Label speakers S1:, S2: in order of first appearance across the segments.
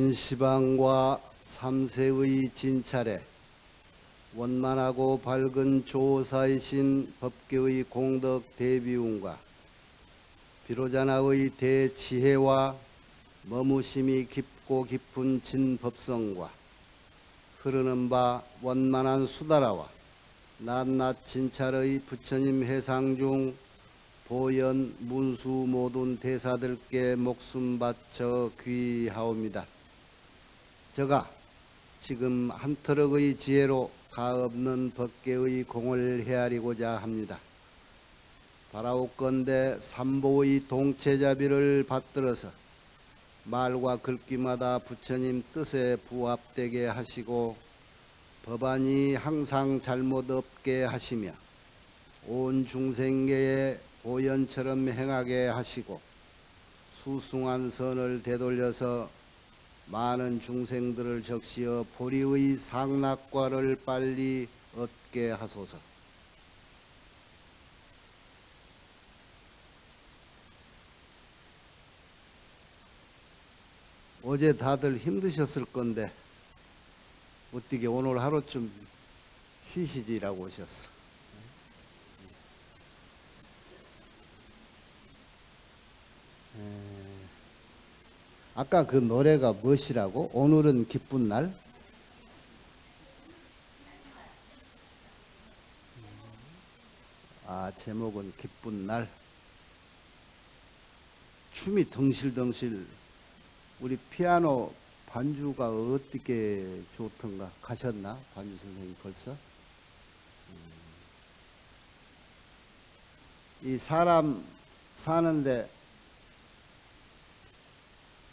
S1: 원시방과 삼세의 진찰에 원만하고 밝은 조사이신 법계의 공덕 대비운과 비로자나의 대지혜와 머무심이 깊고 깊은 진법성과 흐르는 바 원만한 수다라와 낱낱 진찰의 부처님 회상 중 보현 문수 모든 대사들께 목숨 바쳐 귀하옵니다. 저가 지금 한터럭의 지혜로 가없는 법계의 공을 헤아리고자 합니다. 바라옵건대 삼보의 동체자비를 받들어서 말과 글귀마다 부처님 뜻에 부합되게 하시고 법안이 항상 잘못 없게 하시며 온 중생계에 보현처럼 행하게 하시고 수승한 선을 되돌려서 많은 중생들을 적시어 보리의 상락과를 빨리 얻게 하소서. 어제 다들 힘드셨을 건데 어떻게 오늘 하루쯤 쉬시지라고 오셨어. 아까 그 노래가 무엇이라고? 오늘은 기쁜 날? 아, 제목은 기쁜 날. 춤이 덩실덩실. 우리 피아노 반주가 어떻게 좋던가? 가셨나? 반주 선생님 벌써? 이 사람 사는데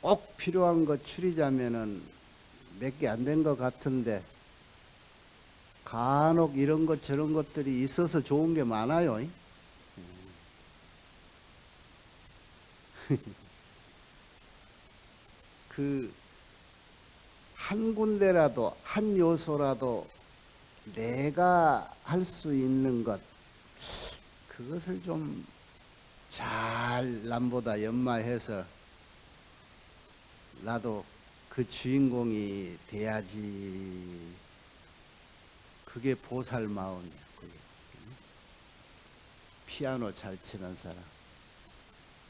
S1: 꼭 필요한 거 추리자면은 몇 개 안 된 것 같은데 간혹 이런 것 저런 것들이 있어서 좋은 게 많아요. 그 한 군데라도 한 요소라도 내가 할 수 있는 것 그것을 좀 잘 남보다 연마해서 나도 그 주인공이 돼야지. 그게 보살 마음이야. 그게. 피아노 잘 치는 사람,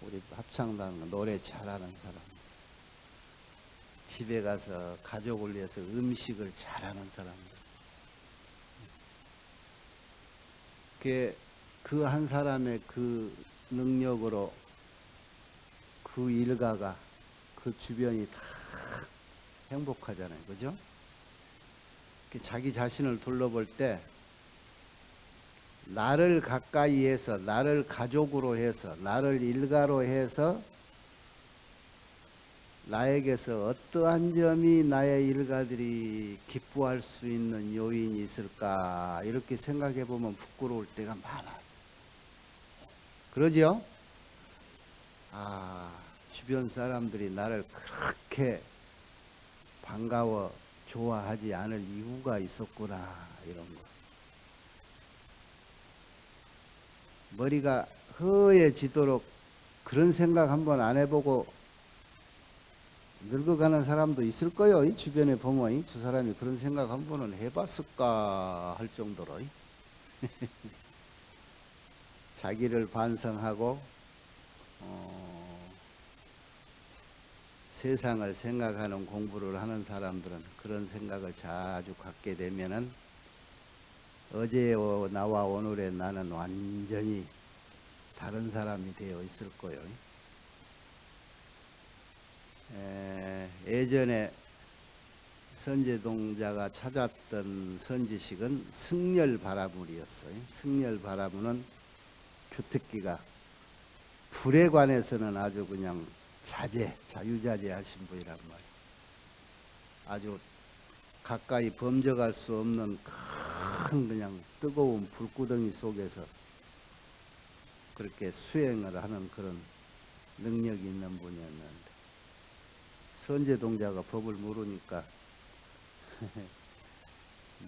S1: 우리 합창단 노래 잘하는 사람, 집에 가서 가족을 위해서 음식을 잘하는 사람들. 그 한 사람의 그 능력으로 그 일가가 그 주변이 다 행복하잖아요. 그죠? 자기 자신을 둘러볼 때 나를 가까이 해서 나를 가족으로 해서 나를 일가로 해서 나에게서 어떠한 점이 나의 일가들이 기뻐할 수 있는 요인이 있을까 이렇게 생각해 보면 부끄러울 때가 많아요. 그러죠? 아, 주변 사람들이 나를 그렇게 반가워 좋아하지 않을 이유가 있었구나 이런 거. 머리가 허해지도록 그런 생각 한번 안 해보고 늙어가는 사람도 있을 거요. 이 주변에 보면 저 사람이 그런 생각 한 번은 해봤을까 할 정도로 자기를 반성하고 세상을 생각하는 공부를 하는 사람들은 그런 생각을 자주 갖게 되면은 어제 나와 오늘의 나는 완전히 다른 사람이 되어 있을 거예요. 예전에 선제동자가 찾았던 선지식은 승열바라물이었어요. 승열바라물은 주특기가 불에 관해서는 아주 그냥 자유자재하신 분이란 말이에요. 아주 가까이 범접할 수 없는 큰 그냥 뜨거운 불구덩이 속에서 그렇게 수행을 하는 그런 능력이 있는 분이었는데 선제동자가 법을 모르니까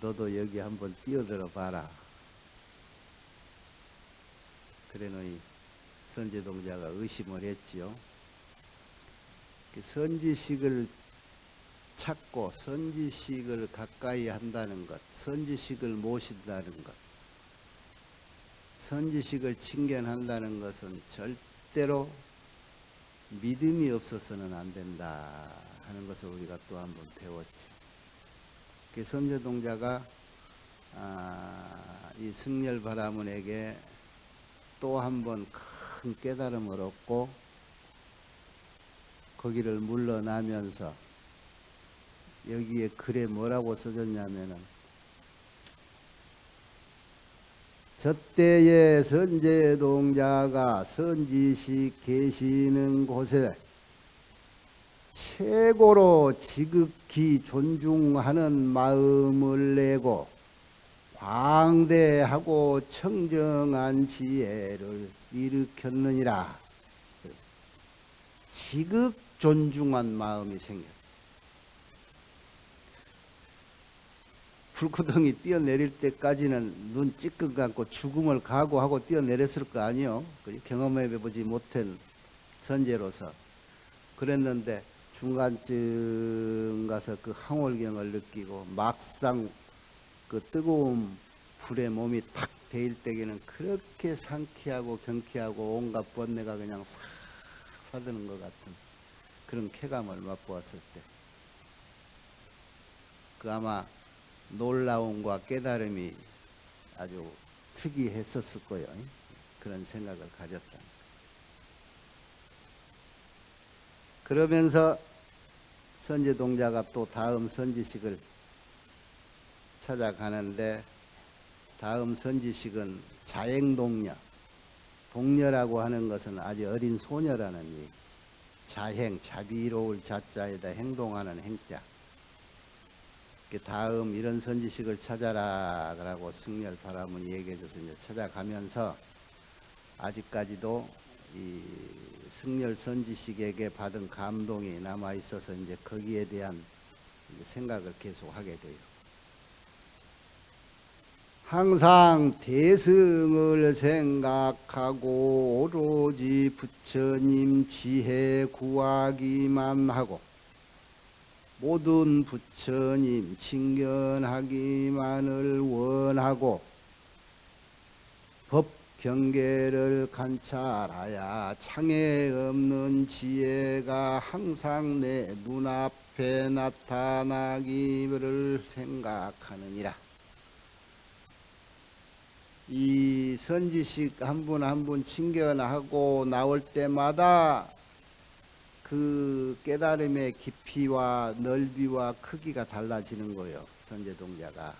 S1: 너도 여기 한번 뛰어들어 봐라. 그래놓니 선제동자가 의심을 했지요. 선지식을 찾고 선지식을 가까이 한다는 것, 선지식을 모신다는 것, 선지식을 친견한다는 것은 절대로 믿음이 없어서는 안 된다 하는 것을 우리가 또 한 번 배웠지. 그 선제동자가 이 승열바라문에게 또 한 번 큰 깨달음을 얻고 거기를 물러나면서 여기에 글에 뭐라고 써졌냐면은 저때의 선제동자가 선지식 계시는 곳에 최고로 지극히 존중하는 마음을 내고 광대하고 청정한 지혜를 일으켰느니라. 지극 존중한 마음이 생겼다. 불구덩이 뛰어내릴 때까지는 눈 찌끈 감고 죽음을 각오하고 뛰어내렸을 거 아니요. 경험해보지 못한 선제로서. 그랬는데 중간쯤 가서 그 항월경을 느끼고 막상 그 뜨거운 불에 몸이 탁 데일 때에는 그렇게 상쾌하고 경쾌하고 온갖 번뇌가 그냥 싹 사드는 것 같은 그런 쾌감을 맛보았을 때 그 아마 놀라움과 깨달음이 아주 특이했었을 거예요. 그런 생각을 가졌다. 그러면서 선제동자가 또 다음 선지식을 찾아가는데 다음 선지식은 자행동녀. 동녀라고 하는 것은 아주 어린 소녀라는 이 자행, 자비로울 자자에다 행동하는 행자. 다음 이런 선지식을 찾아라 라고 승열바라문이 얘기해줘서 이제 찾아가면서 아직까지도 이 승열 선지식에게 받은 감동이 남아 있어서 이제 거기에 대한 생각을 계속 하게 돼요. 항상 대승을 생각하고 오로지 부처님 지혜 구하기만 하고 모든 부처님 친견하기만을 원하고 법 경계를 관찰하야 창에 없는 지혜가 항상 내 눈앞에 나타나기를 생각하느니라. 이 선지식 한 분 한 분 친견하고 나올 때마다 그 깨달음의 깊이와 넓이와 크기가 달라지는 거예요. 선제동자가.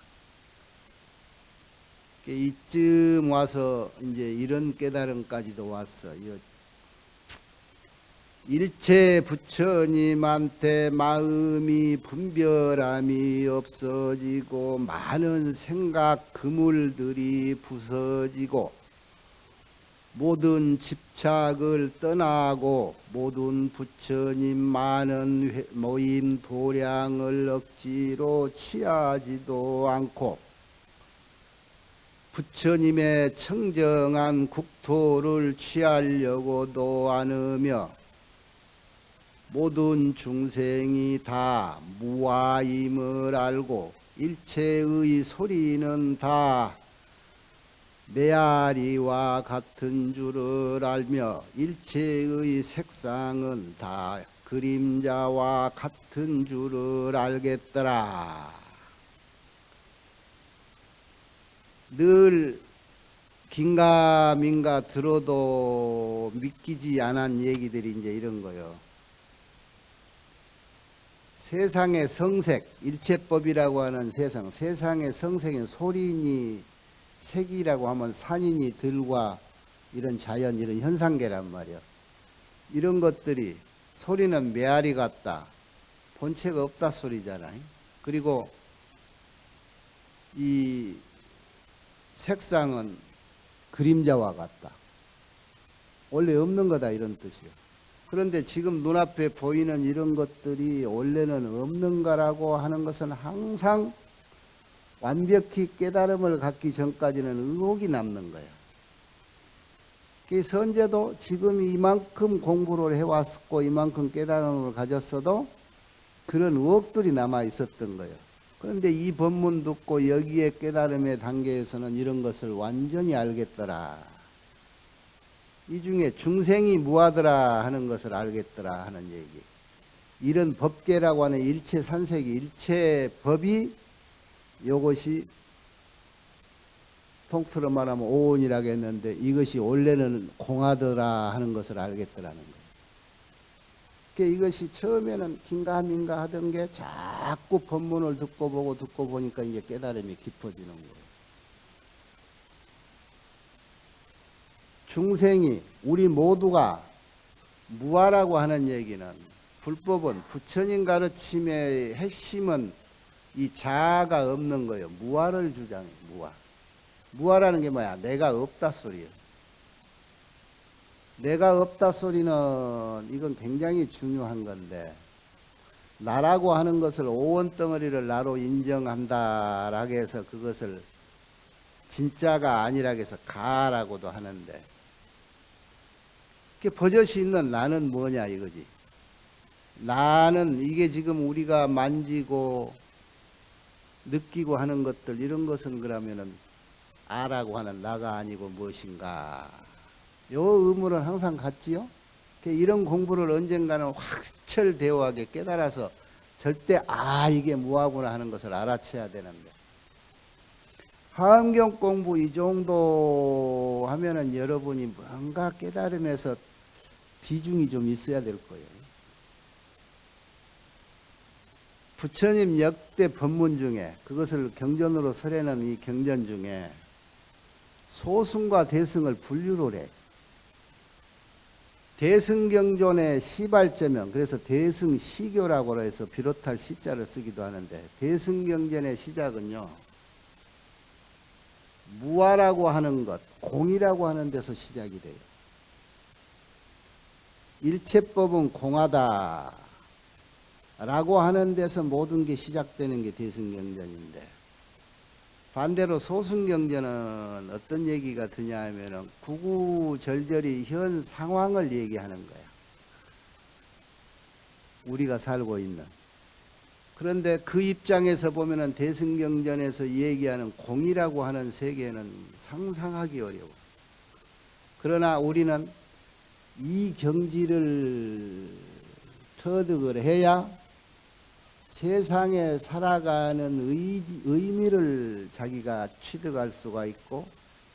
S1: 이쯤 와서 이제 이런 깨달음까지도 왔어. 일체 부처님한테 마음이 분별함이 없어지고 많은 생각 그물들이 부서지고 모든 집착을 떠나고 모든 부처님 많은 모임 도량을 억지로 취하지도 않고 부처님의 청정한 국토를 취하려고도 않으며 모든 중생이 다 무아임을 알고 일체의 소리는 다 메아리와 같은 줄을 알며 일체의 색상은 다 그림자와 같은 줄을 알겠더라. 늘 긴가민가 들어도 믿기지 않은 얘기들이 이제 이런 거요. 세상의 성색, 일체법이라고 하는 세상의 성색인 소리니 색이라고 하면 산이니 들과 이런 자연, 이런 현상계란 말이야. 이런 것들이 소리는 메아리 같다. 본체가 없다 소리잖아. 그리고 이 색상은 그림자와 같다. 원래 없는 거다 이런 뜻이요. 그런데 지금 눈앞에 보이는 이런 것들이 원래는 없는 거라고 하는 것은 항상 완벽히 깨달음을 갖기 전까지는 의혹이 남는 거예요. 그 선제도 지금 이만큼 공부를 해왔고 이만큼 깨달음을 가졌어도 그런 의혹들이 남아 있었던 거예요. 그런데 이 법문 듣고 여기에 깨달음의 단계에서는 이런 것을 완전히 알겠더라. 이 중에 중생이 무하더라 하는 것을 알겠더라 하는 얘기. 이런 법계라고 하는 일체 산색이, 일체 법이 이것이 통틀어 말하면 오온이라고 했는데 이것이 원래는 공하더라 하는 것을 알겠더라는 거예요. 이것이 처음에는 긴가민가 하던 게 자꾸 법문을 듣고 보니까 이제 깨달음이 깊어지는 거예요. 중생이 우리 모두가 무아라고 하는 얘기는 불법은 부처님 가르침의 핵심은 이 자아가 없는 거예요. 무아를 주장해요. 무아. 무아라는 게 뭐야? 내가 없다 소리예요. 내가 없다 소리는 이건 굉장히 중요한 건데 나라고 하는 것을 오원덩어리를 나로 인정한다라고 해서 그것을 진짜가 아니라고 해서 가라고도 하는데 이렇게 버젓이 있는 나는 뭐냐 이거지. 나는 이게 지금 우리가 만지고 느끼고 하는 것들 이런 것은 그러면은 아라고 하는 나가 아니고 무엇인가. 요 의무는 항상 같지요. 이런 공부를 언젠가는 확철대오하게 깨달아서 절대 이게 무하구나 하는 것을 알아채야 되는데 화엄경 공부 이 정도 하면은 여러분이 뭔가 깨달음에서 비중이 좀 있어야 될 거예요. 부처님 역대 법문 중에 그것을 경전으로 설해는 이 경전 중에 소승과 대승을 분류를 해. 대승경전의 시발제명, 그래서 대승시교라고 해서 비롯할 시자를 쓰기도 하는데 대승경전의 시작은요. 무아라고 하는 것, 공이라고 하는 데서 시작이 돼요. 일체법은 공하다 라고 하는 데서 모든 게 시작되는 게 대승경전인데 반대로 소승경전은 어떤 얘기가 드냐 하면은 구구절절히 현 상황을 얘기하는 거야. 우리가 살고 있는. 그런데 그 입장에서 보면은 대승경전에서 얘기하는 공이라고 하는 세계는 상상하기 어려워. 그러나 우리는 이 경지를 터득을 해야 세상에 살아가는 의미를 자기가 취득할 수가 있고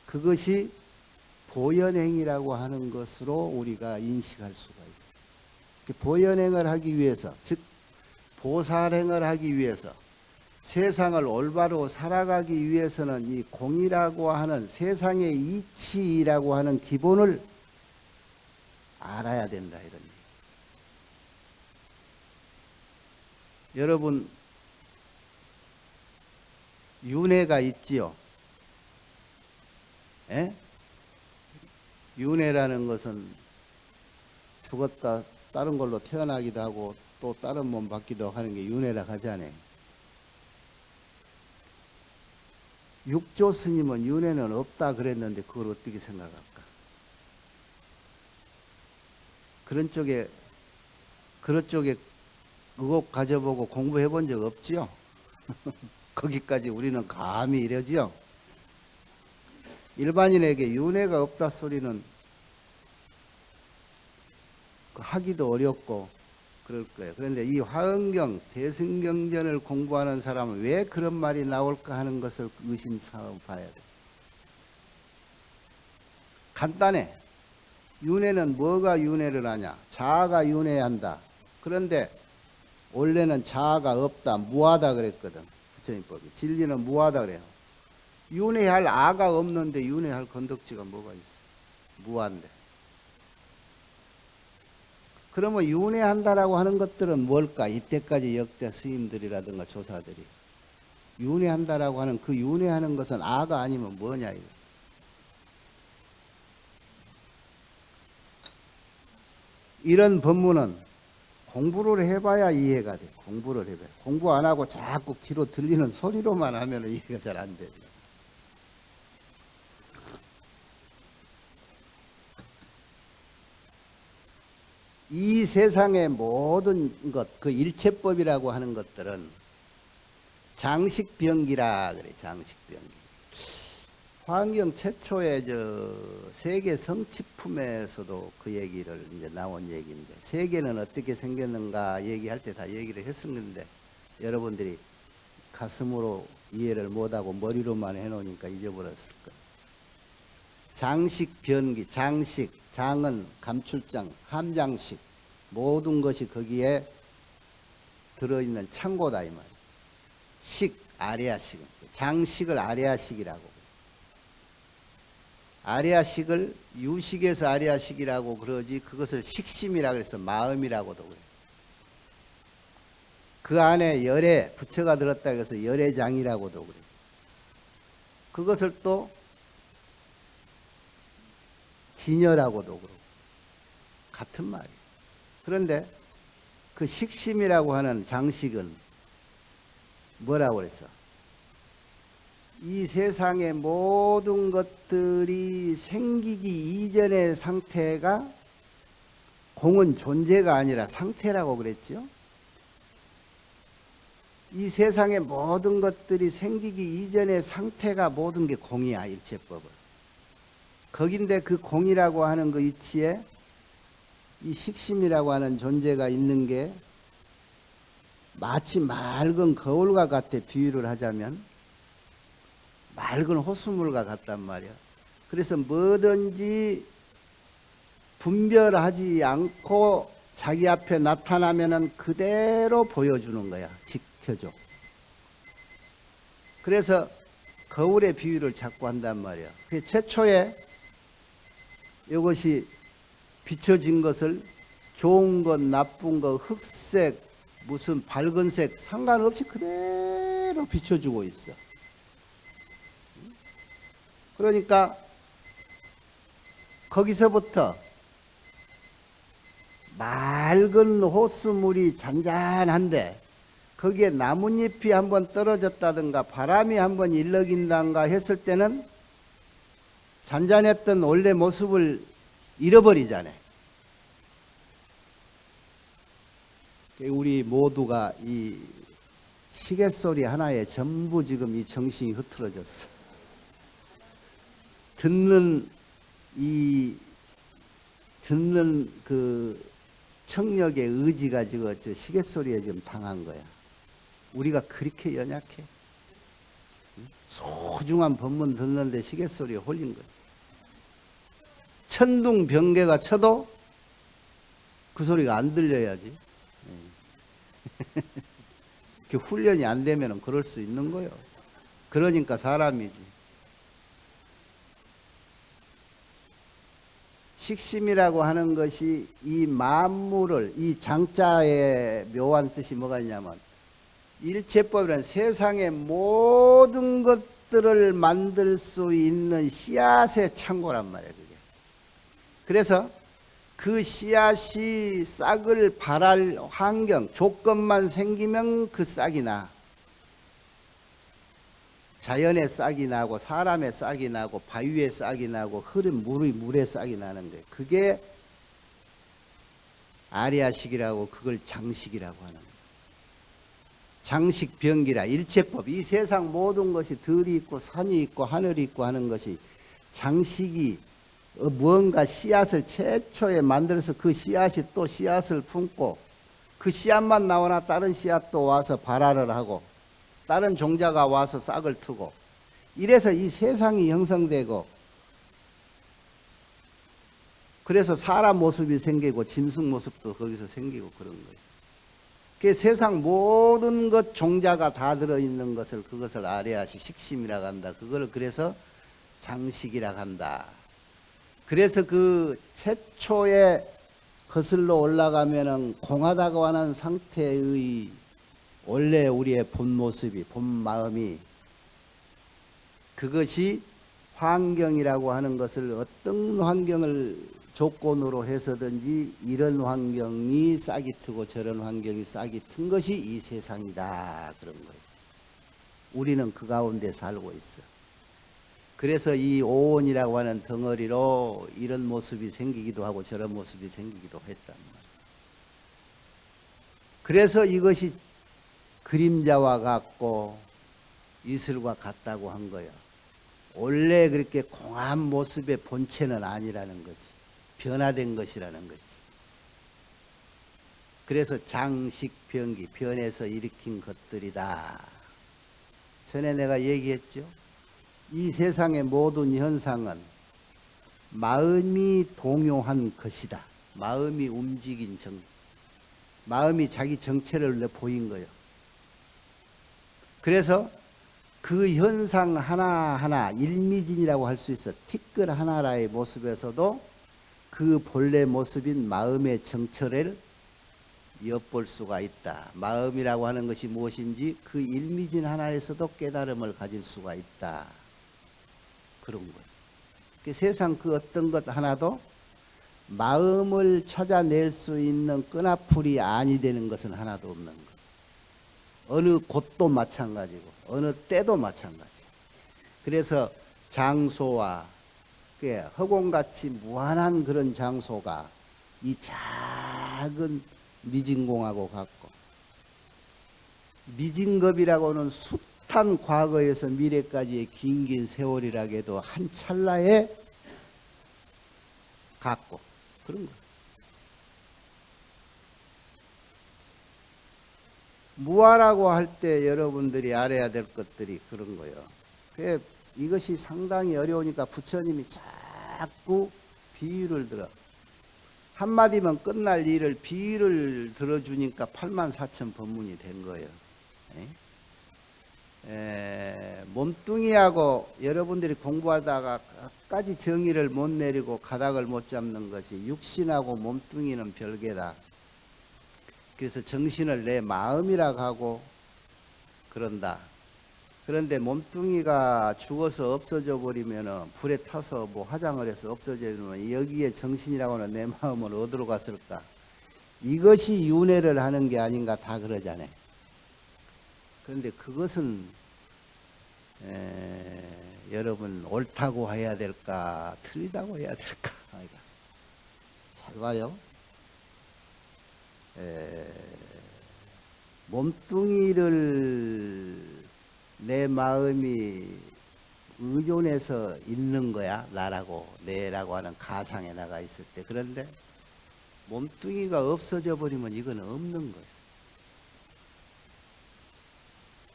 S1: 그것이 보현행이라고 하는 것으로 우리가 인식할 수가 있어요. 보현행을 하기 위해서 즉 보살행을 하기 위해서 세상을 올바로 살아가기 위해서는 이 공이라고 하는 세상의 이치라고 하는 기본을 알아야 된다 이런 얘기. 여러분 윤회가 있지요. 에? 윤회라는 것은 죽었다 다른 걸로 태어나기도 하고 또 다른 몸 받기도 하는 게 윤회라 하잖아요. 육조 스님은 윤회는 없다 그랬는데 그걸 어떻게 생각할까? 그런 쪽에 의혹 가져보고 공부해 본 적 없지요? 거기까지 우리는 감히 이러지요? 일반인에게 윤회가 없다 소리는 하기도 어렵고 그럴 거예요. 그런데 이 화엄경, 대승경전을 공부하는 사람은 왜 그런 말이 나올까 하는 것을 의심삼아 봐야 돼. 간단해. 윤회는 뭐가 윤회를 하냐? 자아가 윤회한다. 그런데 원래는 자아가 없다, 무하다 그랬거든. 부처님법이. 진리는 무하다 그래요. 윤회할 아가 없는데 윤회할 건덕지가 뭐가 있어? 무한데. 그러면 윤회한다라고 하는 것들은 뭘까? 이때까지 역대 스님들이라든가 조사들이. 윤회한다라고 하는 그 윤회하는 것은 아가 아니면 뭐냐 이거. 이런 법문은 공부를 해봐야 이해가 돼. 공부를 해봐야. 공부 안 하고 자꾸 귀로 들리는 소리로만 하면 이해가 잘 안 돼. 이 세상의 모든 것, 그 일체법이라고 하는 것들은 장식병기라 그래, 장식병기. 환경 최초의 세계 성취품에서도 그 얘기를 이제 나온 얘기인데, 세계는 어떻게 생겼는가 얘기할 때 다 얘기를 했었는데, 여러분들이 가슴으로 이해를 못하고 머리로만 해놓으니까 잊어버렸을 거예요. 장식 변기, 장식, 장은 감출장, 함장식, 모든 것이 거기에 들어있는 창고다 이 말이에요. 식, 아레아식, 장식을 아레아식이라고. 아레아식을 유식에서 아레아식이라고 그러지, 그것을 식심이라고 해서 마음이라고도 그래요. 그 안에 열애, 부처가 들었다 해서 열애장이라고도 그래요. 그것을 또 진여라고도 그러고 같은 말이에요. 그런데 그 식심이라고 하는 장식은 뭐라고 그랬어? 이 세상의 모든 것들이 생기기 이전의 상태가, 공은 존재가 아니라 상태라고 그랬죠. 이 세상의 모든 것들이 생기기 이전의 상태가 모든 게 공이야, 일체법은. 거긴데 그 공이라고 하는 그 이치에 이 식심이라고 하는 존재가 있는 게 마치 맑은 거울과 같아 비유를 하자면 맑은 호수물과 같단 말이야. 그래서 뭐든지 분별하지 않고 자기 앞에 나타나면은 그대로 보여주는 거야. 지켜줘. 그래서 거울의 비유를 자꾸 한단 말이야. 그 최초에 이것이 비춰진 것을 좋은 것, 나쁜 것, 흑색, 무슨 밝은 색 상관없이 그대로 비춰주고 있어. 그러니까 거기서부터 맑은 호수물이 잔잔한데 거기에 나뭇잎이 한번 떨어졌다든가 바람이 한번 일렁인다든가 했을 때는 잔잔했던 원래 모습을 잃어버리잖아요. 우리 모두가 이 시계소리 하나에 전부 지금 이 정신이 흐트러졌어. 듣는 그 청력의 의지가 지금 저 시계소리에 지금 당한 거야. 우리가 그렇게 연약해. 소중한 법문 듣는데 시계소리에 홀린 거야. 천둥번개가 쳐도 그 소리가 안 들려야지. 그 훈련이 안 되면 그럴 수 있는 거예요. 그러니까 사람이지. 식심이라고 하는 것이 이 만물을, 이 장자의 묘한 뜻이 뭐가 있냐면 일체법이란 세상의 모든 것들을 만들 수 있는 씨앗의 창고란 말이에요. 그게. 그래서 그 씨앗이 싹을 발할 환경, 조건만 생기면 그 싹이 나. 자연의 싹이 나고 사람의 싹이 나고 바위의 싹이 나고 흐른 물의 싹이 나는 거예요. 그게 아리아식이라고, 그걸 장식이라고 하는 거예요. 장식 병기라, 일체법. 이 세상 모든 것이 들이 있고 산이 있고 하늘이 있고 하는 것이 장식이 무언가 씨앗을 최초에 만들어서 그 씨앗이 또 씨앗을 품고 그 씨앗만 나오나 다른 씨앗도 와서 발화를 하고 다른 종자가 와서 싹을 트고 이래서 이 세상이 형성되고 그래서 사람 모습이 생기고 짐승 모습도 거기서 생기고 그런 거예요. 그 세상 모든 것 종자가 다 들어있는 것을 그것을 아레아시 식심이라고 한다. 그걸 그래서 장식이라고 한다. 그래서 그 최초에 거슬러 올라가면은 공하다고 하는 상태의 원래 우리의 본 모습이, 본 마음이 그것이 환경이라고 하는 것을 어떤 환경을 조건으로 해서든지 이런 환경이 싹이 트고 저런 환경이 싹이 튼 것이 이 세상이다. 그런 거예요. 우리는 그 가운데 살고 있어. 그래서 이 오온이라고 하는 덩어리로 이런 모습이 생기기도 하고 저런 모습이 생기기도 했단 말이에요. 그래서 이것이 그림자와 같고 이슬과 같다고 한 거예요. 원래 그렇게 공한 모습의 본체는 아니라는 거지. 변화된 것이라는 거지. 그래서 장식 변기, 변해서 일으킨 것들이다. 전에 내가 얘기했죠. 이 세상의 모든 현상은 마음이 동요한 것이다. 마음이 움직인 마음이 자기 정체를 보인 거예요. 그래서 그 현상 하나하나 일미진이라고 할 수 있어. 티끌 하나라의 모습에서도 그 본래 모습인 마음의 정체를 엿볼 수가 있다. 마음이라고 하는 것이 무엇인지 그 일미진 하나에서도 깨달음을 가질 수가 있다. 그런 거예요. 세상 그 어떤 것 하나도 마음을 찾아낼 수 있는 끈앞풀이 아니 되는 것은 하나도 없는 거예요. 어느 곳도 마찬가지고 어느 때도 마찬가지. 그래서 장소와 허공같이 무한한 그런 장소가 이 작은 미진공하고 같고, 미진겁이라고는 숱한 과거에서 미래까지의 긴 세월이라고 해도 한 찰나에 같고 그런 거예요. 무아라고 할 때 여러분들이 알아야 될 것들이 그런 거예요. 이것이 상당히 어려우니까 부처님이 자꾸 비유를 들어. 한마디면 끝날 일을 비유를 들어주니까 84,000 법문이 된 거예요. 몸뚱이하고 여러분들이 공부하다가 끝까지 정의를 못 내리고 가닥을 못 잡는 것이 육신하고 몸뚱이는 별개다. 그래서 정신을 내 마음이라고 하고 그런다. 그런데 몸뚱이가 죽어서 없어져 버리면 불에 타서 뭐 화장을 해서 없어지면 여기에 정신이라고 하는 내 마음은 어디로 갔을까? 이것이 윤회를 하는 게 아닌가 다 그러잖아요. 그런데 그것은 여러분 옳다고 해야 될까 틀리다고 해야 될까? 잘 봐요. 몸뚱이를 내 마음이 의존해서 있는 거야. 나라고 내라고 하는 가상에 나가 있을 때. 그런데 몸뚱이가 없어져 버리면 이건 없는 거예요.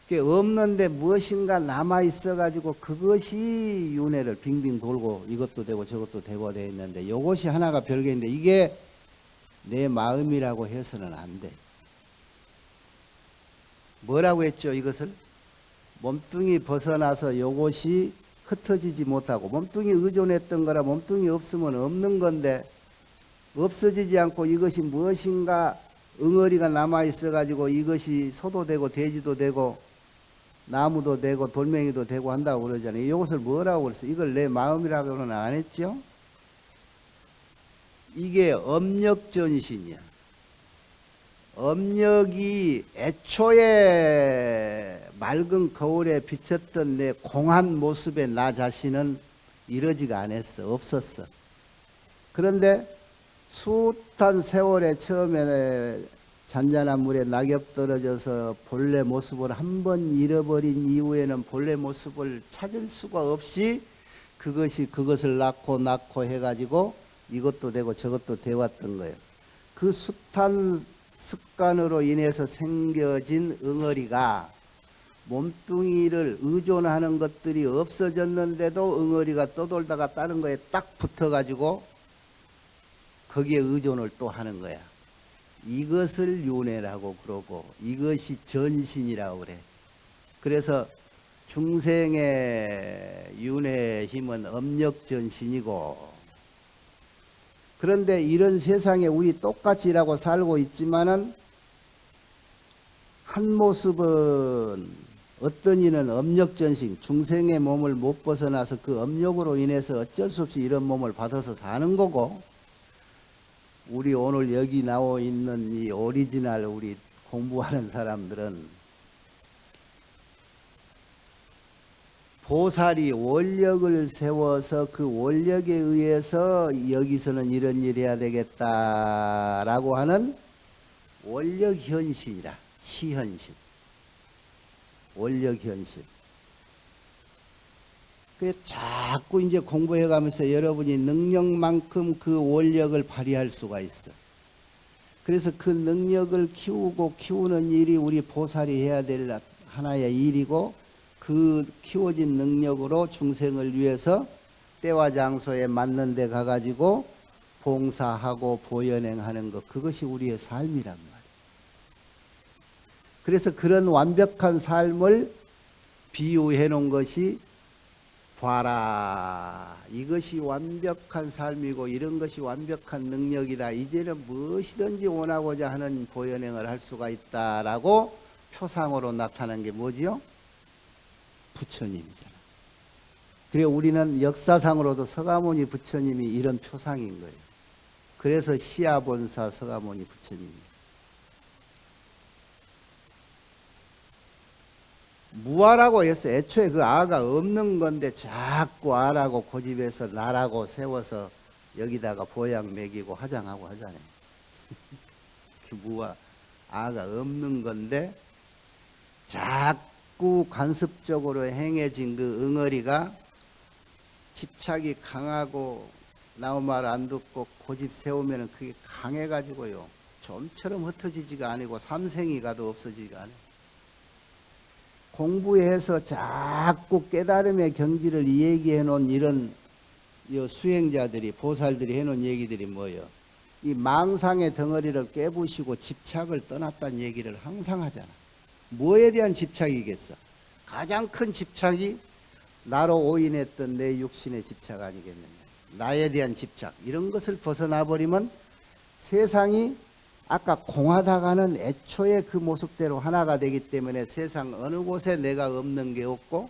S1: 그게 없는데 무엇인가 남아 있어 가지고 그것이 윤회를 빙빙 돌고 이것도 되고 저것도 되고 돼 있는데 이것이 하나가 별개인데 이게 내 마음이라고 해서는 안 돼. 뭐라고 했죠? 이것을 몸뚱이 벗어나서 이것이 흩어지지 못하고 몸뚱이 의존했던 거라 몸뚱이 없으면 없는 건데 없어지지 않고 이것이 무엇인가 응어리가 남아 있어 가지고 이것이 소도 되고 돼지도 되고 나무도 되고 돌멩이도 되고 한다고 그러잖아요. 이것을 뭐라고 그랬어? 이걸 내 마음이라고는 안 했죠? 이게 엄력전신이야. 엄력이 애초에 맑은 거울에 비쳤던 내 공한 모습의 나 자신은 이러지가 않았어. 없었어. 그런데 숱한 세월에 처음에 잔잔한 물에 낙엽 떨어져서 본래 모습을 한 번 잃어버린 이후에는 본래 모습을 찾을 수가 없이 그것을 낳고 해가지고 이것도 되고 저것도 되었던 거예요. 그 숱한 습관으로 인해서 생겨진 응어리가 몸뚱이를 의존하는 것들이 없어졌는데도 응어리가 떠돌다가 다른 거에 딱 붙어가지고 거기에 의존을 또 하는 거야. 이것을 윤회라고 그러고 이것이 전신이라고 그래. 그래서 중생의 윤회의 힘은 엄력전신이고, 그런데 이런 세상에 우리 똑같이 일하고 살고 있지만은 한 모습은 어떤 이는 엄력전신, 중생의 몸을 못 벗어나서 그 엄력으로 인해서 어쩔 수 없이 이런 몸을 받아서 사는 거고, 우리 오늘 여기 나와 있는 이 오리지널 우리 공부하는 사람들은 보살이 원력을 세워서 그 원력에 의해서 여기서는 이런 일 해야 되겠다라고 하는 원력현실이라. 시현실. 원력현실. 그 자꾸 이제 공부해 가면서 여러분이 능력만큼 그 원력을 발휘할 수가 있어. 그래서 그 능력을 키우고 키우는 일이 우리 보살이 해야 될 하나의 일이고, 그 키워진 능력으로 중생을 위해서 때와 장소에 맞는 데 가가지고 봉사하고 보연행하는 것, 그것이 우리의 삶이란 말이에요. 그래서 그런 완벽한 삶을 비유해 놓은 것이 봐라, 이것이 완벽한 삶이고 이런 것이 완벽한 능력이다. 이제는 무엇이든지 원하고자 하는 보연행을 할 수가 있다라고 표상으로 나타난 게 뭐지요? 부처님이잖아. 그래 우리는 역사상으로도 서가모니 부처님이 이런 표상인 거예요. 그래서 시아본사 서가모니 부처님이에요. 무아라고 해서 애초에 그 아가 없는 건데 자꾸 아라고 고집해서 나라고 세워서 여기다가 보양 먹이고 화장하고 하잖아요. 그 무아, 아가 없는 건데 자꾸 간섭적으로 행해진 그 응어리가 집착이 강하고 나무 말 안 듣고 고집 세우면 그게 강해가지고요, 좀처럼 흩어지지가 아니고 삼생이 가도 없어지지가 않아요. 공부해서 자꾸 깨달음의 경지를 얘기해 놓은 이런 수행자들이, 보살들이 해 놓은 얘기들이 뭐예요? 이 망상의 덩어리를 깨부시고 집착을 떠났다는 얘기를 항상 하잖아. 뭐에 대한 집착이겠어? 가장 큰 집착이 나로 오인했던 내 육신의 집착 아니겠느냐. 나에 대한 집착, 이런 것을 벗어나 버리면 세상이 아까 공하다가는 애초에 그 모습대로 하나가 되기 때문에 세상 어느 곳에 내가 없는 게 없고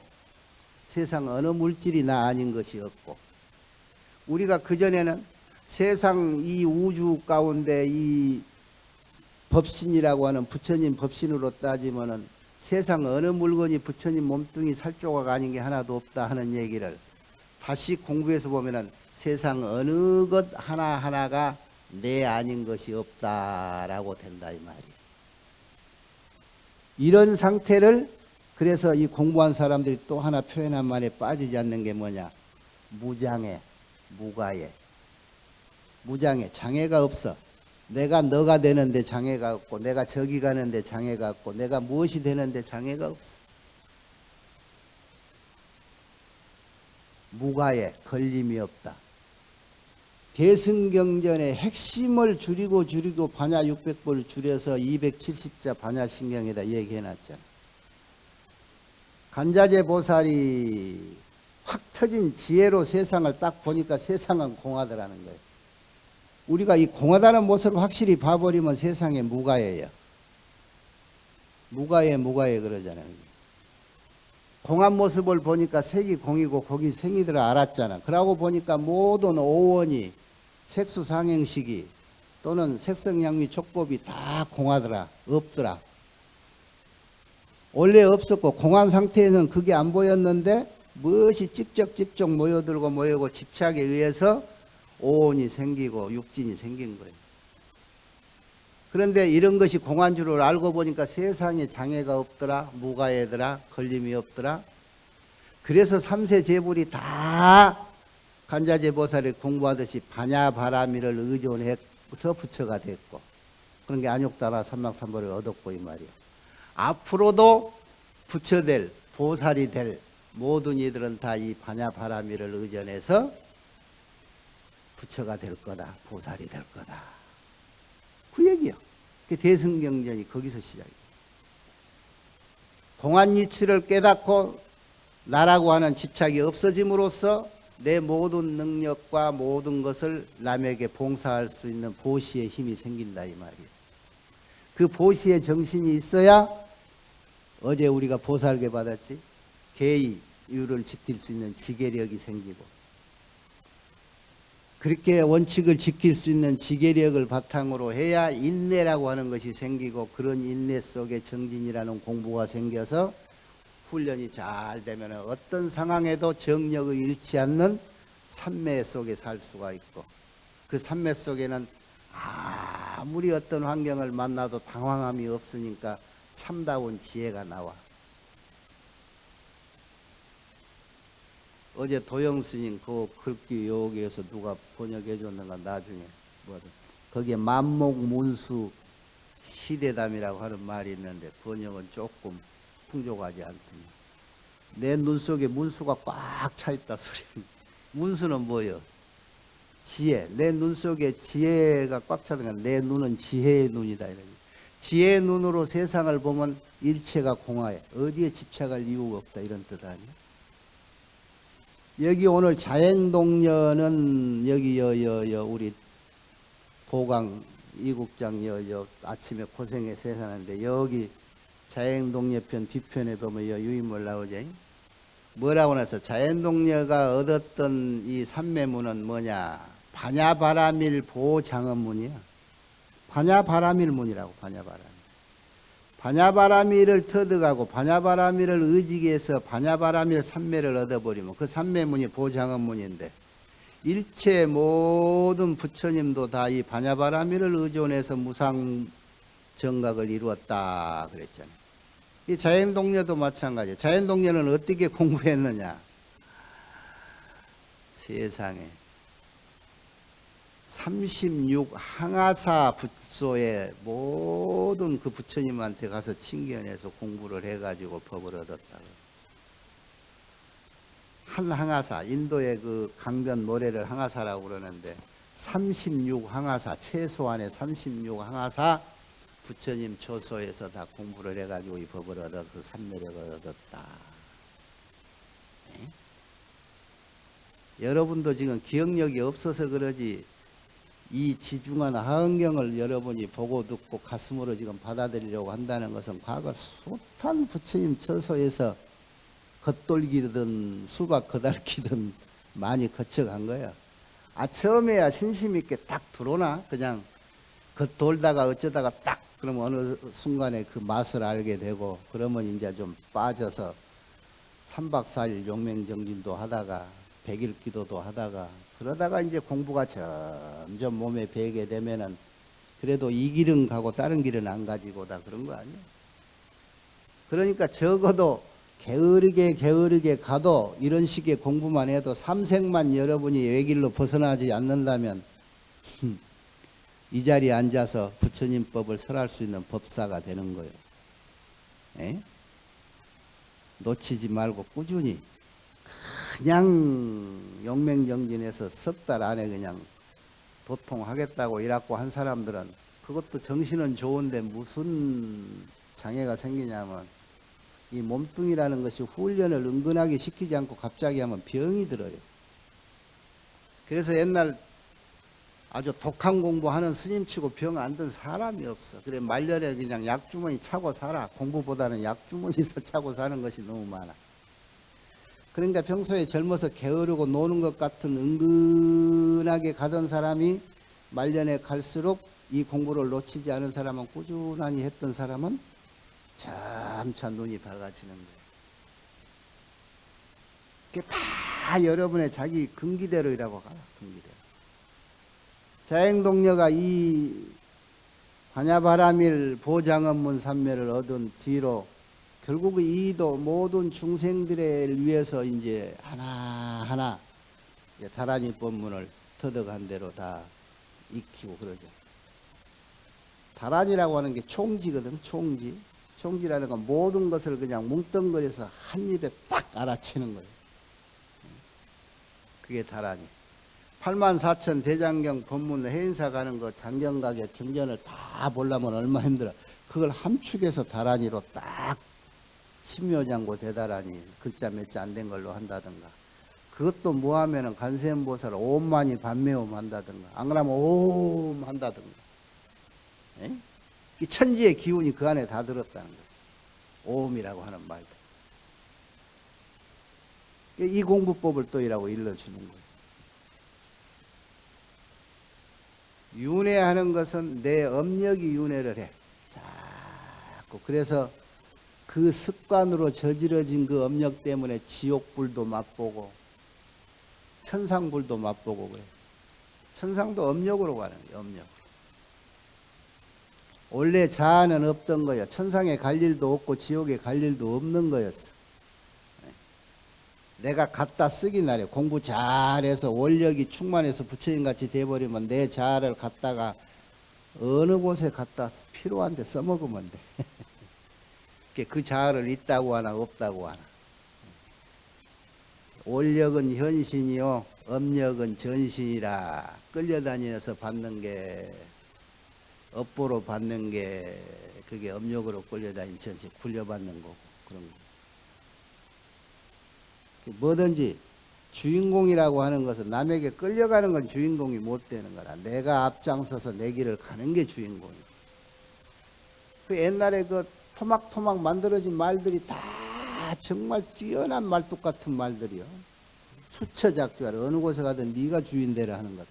S1: 세상 어느 물질이 나 아닌 것이 없고, 우리가 그전에는 세상 이 우주 가운데 이 법신이라고 하는 부처님 법신으로 따지면은 세상 어느 물건이 부처님 몸뚱이 살조각 아닌 게 하나도 없다 하는 얘기를 다시 공부해서 보면은 세상 어느 것 하나하나가 내 아닌 것이 없다라고 된다 이 말이에요. 이런 상태를, 그래서 이 공부한 사람들이 또 하나 표현한 말에 빠지지 않는 게 뭐냐? 무장애, 무가애. 무장애, 장애가 없어. 내가 너가 되는데 장애가 없고, 내가 저기 가는데 장애가 없고, 내가 무엇이 되는데 장애가 없어. 무가애, 걸림이 없다. 대승경전의 핵심을 줄이고 반야 600볼 줄여서 270자 반야신경에다 얘기해놨잖아. 간자재 보살이 확 터진 지혜로 세상을 딱 보니까 세상은 공하다라는 거예요. 우리가 이 공하다는 모습을 확실히 봐버리면 세상에 무가예요. 무가예 그러잖아요. 공한 모습을 보니까 색이 공이고 거기 생이들을 알았잖아. 그러고 보니까 모든 오원이 색수상행식이 또는 색성양미 촉법이 다 공하더라. 없더라. 원래 없었고 공한 상태에는 그게 안 보였는데 무엇이 찝쩍찝쩍 모여들고 모여고 집착에 의해서 오온이 생기고 육진이 생긴 거예요. 그런데 이런 것이 공한 줄을 알고 보니까 세상에 장애가 없더라. 무가애더라. 걸림이 없더라. 그래서 삼세 제불이 다 간자재 보살이 공부하듯이 반야바라미를 의존해서 부처가 됐고, 그런 게 안욕따라 삼막삼보를 얻었고 이 말이에요. 앞으로도 부처될, 보살이 될 모든 이들은 다 이 반야바라미를 의존해서 부처가 될 거다, 보살이 될 거다. 그 얘기요. 그 대승경전이 거기서 시작이에요. 공안이치를 깨닫고 나라고 하는 집착이 없어짐으로써 내 모든 능력과 모든 것을 남에게 봉사할 수 있는 보시의 힘이 생긴다 이 말이에요. 그 보시의 정신이 있어야 어제 우리가 보살계 받았지, 계의, 유를 지킬 수 있는 지계력이 생기고, 그렇게 원칙을 지킬 수 있는 지계력을 바탕으로 해야 인내라고 하는 것이 생기고, 그런 인내 속에 정진이라는 공부가 생겨서 훈련이 잘 되면 어떤 상황에도 정력을 잃지 않는 삼매 속에 살 수가 있고, 그 삼매 속에는 아무리 어떤 환경을 만나도 당황함이 없으니까 참다운 지혜가 나와. 어제 도영 스님 그 글귀 여기에서 누가 번역해 줬는가 나중에 뭐든 거기에 만목문수 시대담이라고 하는 말이 있는데 번역은 조금 풍족하지 않더니 내 눈 속에 문수가 꽉 차 있다 소리. 문수는 뭐예요? 지혜. 내 눈 속에 지혜가 꽉 차니까 내 눈은 지혜의 눈이다. 지혜의 눈으로 세상을 보면 일체가 공화해. 어디에 집착할 이유가 없다. 이런 뜻 아니에요? 여기 오늘 자행동녀는 여기 우리 보강 이국장 아침에 고생해서 하는데 여기 자행동녀편 뒤편에 보면 유인물 나오죠. 뭐라고 나서 자행동녀가 얻었던 이 삼매문은 뭐냐? 반야바라밀 보장엄문이야. 반야바라밀문이라고. 반야바라밀을 터득하고 반야바라밀을 의지해서 반야바라밀 삼매를 얻어버리면 그 삼매문이 보장엄문인데 일체 모든 부처님도 다 이 반야바라밀을 의존해서 무상정각을 이루었다 그랬잖아요. 이 자연동녀도 마찬가지예요. 자연동녀는 어떻게 공부했느냐? 세상에 36 항아사 붓소에 모든 그 부처님한테 가서 친견해서 공부를 해가지고 법을 얻었다고. 한 항아사, 인도의 그 강변 모래를 항아사라고 그러는데 36 항아사, 최소한의 36 항아사 부처님 조소에서 다 공부를 해가지고 이 법을 얻어서 삼매력을 얻었다. 네? 여러분도 지금 기억력이 없어서 그러지 이 지중한 하은경을 여러분이 보고 듣고 가슴으로 지금 받아들이려고 한다는 것은 과거 숱한 부처님 처소에서 겉돌기든 수박 거달기든 많이 거쳐간 거야. 처음에야 신심 있게 딱 들어오나 그냥 겉돌다가 어쩌다가 딱 그러면 어느 순간에 그 맛을 알게 되고 그러면 이제 좀 빠져서 3박 4일 용맹정진도 하다가 100일 기도도 하다가 그러다가 이제 공부가 점점 몸에 배게 되면은 그래도 이 길은 가고 다른 길은 안 가지고 다 그런 거 아니에요. 그러니까 적어도 게으르게 가도 이런 식의 공부만 해도 삼생만 여러분이 외길로 벗어나지 않는다면 이 자리에 앉아서 부처님 법을 설할 수 있는 법사가 되는 거예요. 에? 놓치지 말고 꾸준히 그냥 용맹정진해서 석 달 안에 그냥 도통하겠다고 이라고 한 사람들은 그것도 정신은 좋은데 무슨 장애가 생기냐면 이 몸뚱이라는 것이 훈련을 은근하게 시키지 않고 갑자기 하면 병이 들어요. 그래서 옛날 아주 독한 공부하는 스님치고 병 안 든 사람이 없어. 그래 말년에 그냥 약주머니 차고 살아. 공부보다는 약주머니에서 차고 사는 것이 너무 많아. 그러니까 평소에 젊어서 게으르고 노는 것 같은 은근하게 가던 사람이 말년에 갈수록 이 공부를 놓치지 않은 사람은 꾸준히 했던 사람은 점차 눈이 밝아지는 거예요. 그게 다 여러분의 자기 근기대로이라고 가요. 근기대로. 자행동녀가 이 반야바라밀 보장엄문 삼매를 얻은 뒤로 결국 이도 모든 중생들을 위해서 이제 하나하나 다란이 법문을 터득한 대로 다 익히고 그러죠. 다란이라고 하는 게 총지거든. 총지라는 건 모든 것을 그냥 뭉뚱그려서 한 입에 딱 알아채는 거예요. 그게 다란이. 84,000 대장경 법문 해인사 가는 거 장경각의 경전을 다 보려면 얼마 힘들어. 그걸 함축해서 다란이로 딱 신묘장고 대다란이 글자 몇 자 안 된 걸로 한다든가. 그것도 뭐 하면은 관세음보살 옴만이 반매옴 한다든가. 안 그러면 옴 한다든가. 에? 이 천지의 기운이 그 안에 다 들었다는 거죠. 옴이라고 하는 말도. 이 공부법을 또 이라고 일러주는 거예요. 윤회하는 것은 내 업력이 윤회를 해. 자꾸. 그래서 그 습관으로 저질러진 그 업력 때문에 지옥불도 맛보고 천상불도 맛보고 그래. 천상도 업력으로 가는 거예요. 업력. 원래 자아는 없던 거야. 천상에 갈 일도 없고 지옥에 갈 일도 없는 거였어. 내가 갖다 쓰기 나래. 공부 잘해서 원력이 충만해서 부처님같이 돼버리면 내 자아를 갖다가 어느 곳에 갖다 필요한 데 써먹으면 돼. 그 자아를 있다고 하나 없다고 하나. 원력은 현신이요 업력은 전신이라. 끌려다니면서 받는 게 업보로 받는 게 그게 업력으로 끌려다니는 전신 굴려받는 거고 그런 거. 뭐든지 주인공이라고 하는 것은 남에게 끌려가는 건 주인공이 못 되는 거라. 내가 앞장서서 내 길을 가는 게 주인공이야. 그 옛날에 그 토막토막 만들어진 말들이 다 정말 뛰어난 말뚝 같은 말들이요. 수처작주하라. 어느 곳에 가든 네가 주인되라 하는 것들.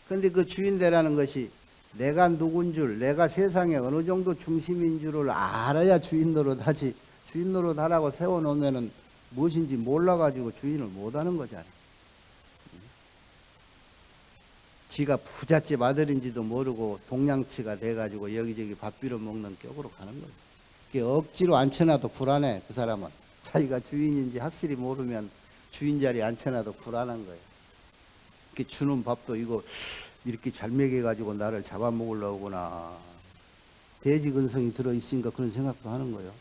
S1: 그런데 그 주인되라는 것이 내가 누군 줄, 내가 세상에 어느 정도 중심인 줄을 알아야 주인 노릇하지. 주인 노릇하라고 세워놓으면은 무엇인지 몰라가지고 주인을 못하는 거잖아요. 지가 부잣집 아들인지도 모르고 동양치가 돼가지고 여기저기 밥 빌어 먹는 격으로 가는 거예요. 그게 억지로 앉혀놔도 불안해. 그 사람은 자기가 주인인지 확실히 모르면 주인 자리에 앉혀놔도 불안한 거예요. 이렇게 주는 밥도 이거 이렇게 잘 먹여가지고 나를 잡아먹으려구나. 돼지 근성이 들어있으니까 그런 생각도 하는 거예요.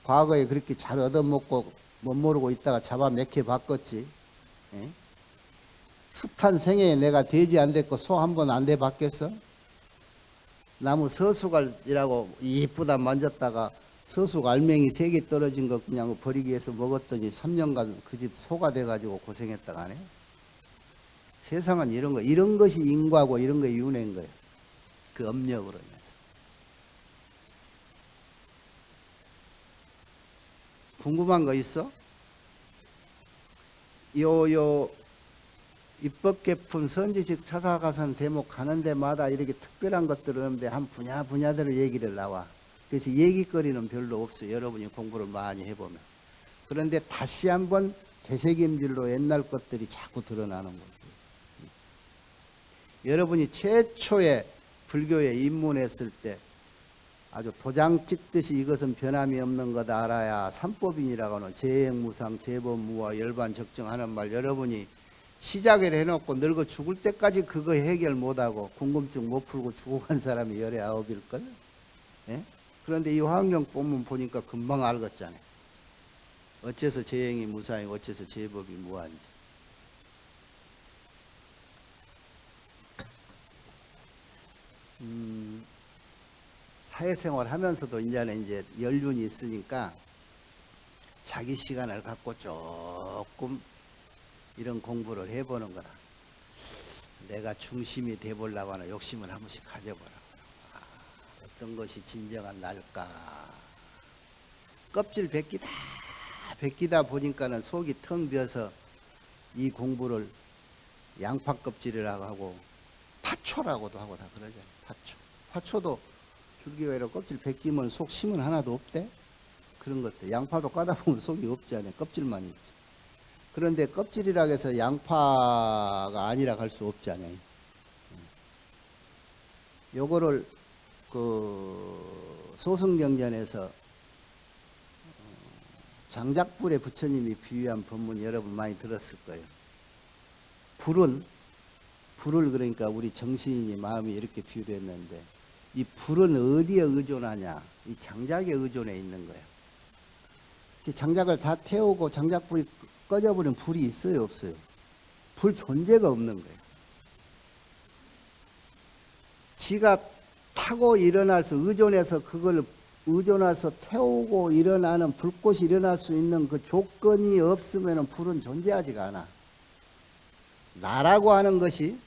S1: 과거에 그렇게 잘 얻어먹고 못 모르고 있다가 잡아 맥혀 봤겠지. 예? 숱한 생애에 내가 돼지 안 됐고 소 한 번 안 돼 봤겠어? 나무 서수갈이라고 이쁘다 만졌다가 서수 알맹이 3개 떨어진 거 그냥 버리기 위해서 먹었더니 3년간 그 집 소가 돼가지고 고생했다가 하네. 세상은 이런 거, 이런 것이 인과고 이런 거에 윤회인 거예요. 그 업력으로 인해서. 궁금한 거 있어? 입법 개품 선지식 차사가선 대목 가는 데마다 이렇게 특별한 것들을 하는데 한 분야대로 얘기를 나와. 그래서 얘기거리는 별로 없어요. 여러분이 공부를 많이 해보면. 그런데 다시 한번 되새김질로 옛날 것들이 자꾸 드러나는 거죠. 여러분이 최초에 불교에 입문했을 때 아주 도장 찍듯이 이것은 변함이 없는 거다 알아야 삼법인이라고 하는 재행무상, 재범무와 열반 적정하는 말 여러분이 시작을 해놓고 늙어 죽을 때까지 그거 해결 못하고 궁금증 못 풀고 죽어간 사람이 19일걸? 예? 그런데 이 화엄경 보니까 금방 알겠잖아요. 어째서 재행이 무상이고 어째서 재법이 무한인지. 사회생활 하면서도 이제 연륜이 있으니까 자기 시간을 갖고 조금 이런 공부를 해보는 거다. 내가 중심이 돼보려고 하는 욕심을 한 번씩 가져보라고. 어떤 것이 진정한 날까. 껍질 벗기다 보니까는 속이 텅 비어서 이 공부를 양파 껍질이라고 하고 파초라고도 하고 다 그러잖아요. 파초도 줄기가 껍질 벗기면 속 심은 하나도 없대. 그런 것들. 양파도 까다 보면 속이 없지 않아요. 껍질만 있지. 그런데 껍질이라 해서 양파가 아니라 갈 수 없지 않아요. 요거를 그 소승경전에서 장작불에 부처님이 비유한 법문 여러분 많이 들었을 거예요. 불을 그러니까 우리 정신이 마음이 이렇게 비유를 했는데 이 불은 어디에 의존하냐? 이 장작에 의존해 있는 거예요. 장작을 다 태우고 장작불이 꺼져버리면 불이 있어요, 없어요? 불 존재가 없는 거예요. 지가 타고 일어나서 의존해서 그걸 의존해서 태우고 일어나는 불꽃이 일어날 수 있는 그 조건이 없으면 불은 존재하지가 않아. 나라고 하는 것이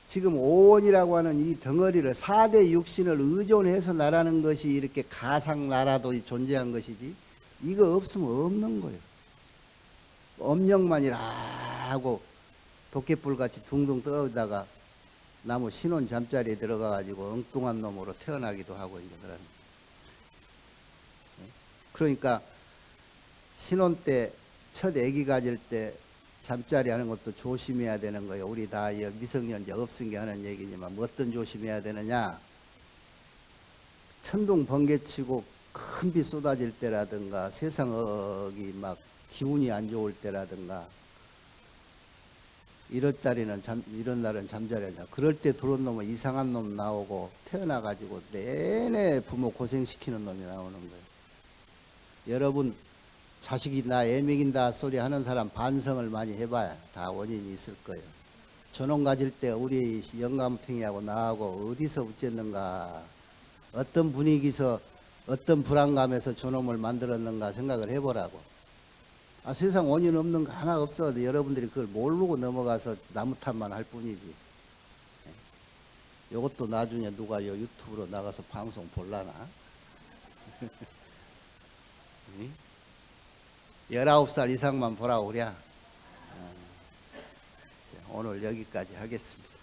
S1: 지금 오원이라고 하는 이 덩어리를 4대 육신을 의존해서 나라는 것이 이렇게 가상 나라도 존재한 것이지 이거 없으면 없는 거예요. 엄력만이라 하고 도깨불같이 둥둥 떠오르다가 나무 신혼 잠자리에 들어가가지고 엉뚱한 놈으로 태어나기도 하고 이제 그런. 그러니까 신혼 때 첫 아기 가질 때 잠자리 하는 것도 조심해야 되는 거예요. 우리 다 미성년자 없은 게 하는 얘기지만 뭐 어떤 조심해야 되느냐. 천둥 번개치고 큰 비 쏟아질 때라든가 세상이 막 기운이 안 좋을 때라든가 이런 날은 잠자리냐. 그럴 때 들어온 놈은 이상한 놈 나오고 태어나가지고 내내 부모 고생시키는 놈이 나오는 거예요. 여러분 자식이 나 애먹인다 소리 하는 사람 반성을 많이 해봐야 다 원인이 있을 거예요. 저놈 가질 때 우리 영감탱이하고 나하고 어디서 어쨌는가, 어떤 분위기에서 어떤 불안감에서 저놈을 만들었는가 생각을 해보라고. 세상 원인 없는 거 하나 없어. 여러분들이 그걸 모르고 넘어가서 나무 탓만 할 뿐이지. 이것도 나중에 누가 유튜브로 나가서 방송 볼라나? 19살 이상만 보라고 그래. 오늘 여기까지 하겠습니다.